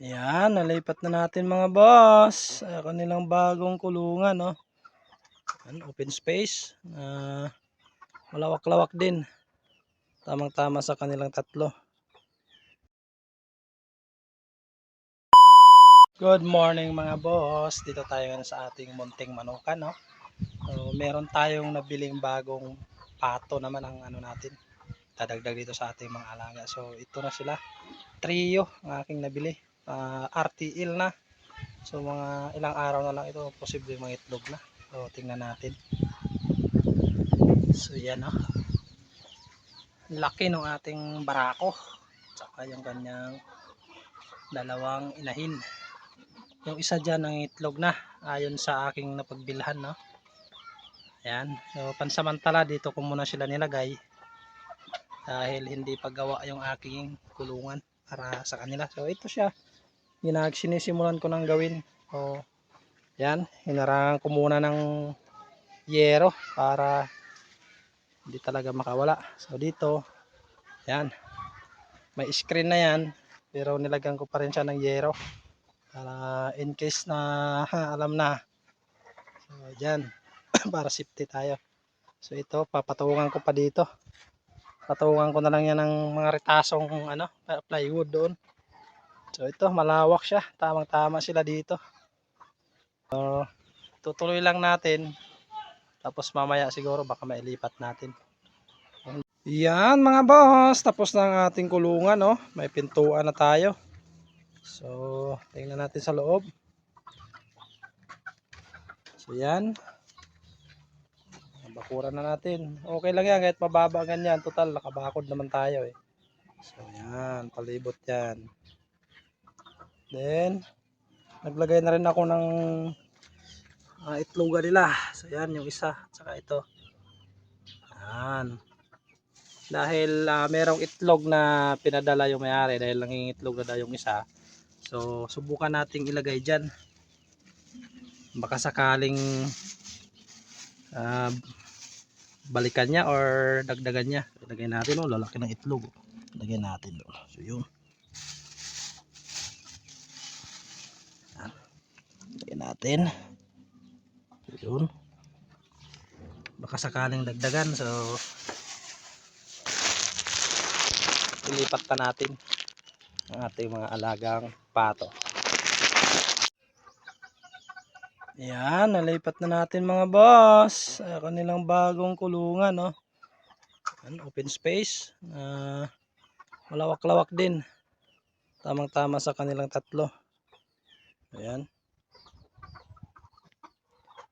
Yan, nalipat na natin mga boss. Kanilang bagong kulungan, no? Yan, open space. Malawak-lawak din. Tamang-tama sa kanilang tatlo. Good morning mga boss. Dito tayo ngayon sa ating munting manukan, no? So, meron tayong nabiling bagong pato naman ang ano natin. Dadagdag dito sa ating mga alaga. So, ito na sila. Trio ang aking nabili. RTL na. So mga ilang araw na lang ito posible mga itlog na. So tingnan natin. So yan, no. Laki ng ating barako. Saka yung kanyang dalawang inahin. Yung isa dyan ang itlog na ayon sa aking napagbilhan, no. Ayan. So pansamantala dito ko muna sila nilagay dahil hindi pa gawa yung aking kulungan para sa kanila. So ito siya. Sinisimulan ko nang gawin. So yan, hinarangan ko muna ng yero para hindi talaga makawala. So dito, yan, may screen na yan, pero nilagyan ko pa rin siya ng yero para in case na alam na. So dyan, para safety tayo. So ito, papatungan ko pa dito. Patungan ko na lang yan ng mga retasong ano, plywood doon. So ito, malawak siya, tamang tama sila dito. So tutuloy lang natin, tapos mamaya siguro baka mailipat natin. Yan mga boss, tapos na ang ating kulungan, no? May pintuan na tayo. So tingnan natin sa loob. So yan, bakuran na natin. Okay lang yan kahit mababa ganyan, total nakabakod naman tayo eh. So yan, palibot yan. Then naglagay na rin ako ng itlogan nila. So yan yung isa, saka ito. Yan. Dahil merong itlog na pinadala yung may-ari dahil nangingitlog na daw yung isa. So subukan nating ilagay dyan. Baka sakaling balikan niya or dagdagan niya. Ilagay natin, oh, lalaki ng itlog. Ilagay natin doon. So yun. Ilagay natin. So yun. Baka sakaling dagdagan. So ilipat pa natin ang ating mga alagang pato. Yan, nalipat na natin mga boss. Kanilang bagong kulungan, no? Yan, open space. Malawak-lawak din. Tamang-tama sa kanilang tatlo. Ayan.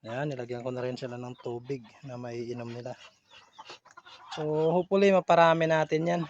Ayan, nilagyan ko na rin sila ng tubig na maiinom nila. So hopefully maparami natin yan.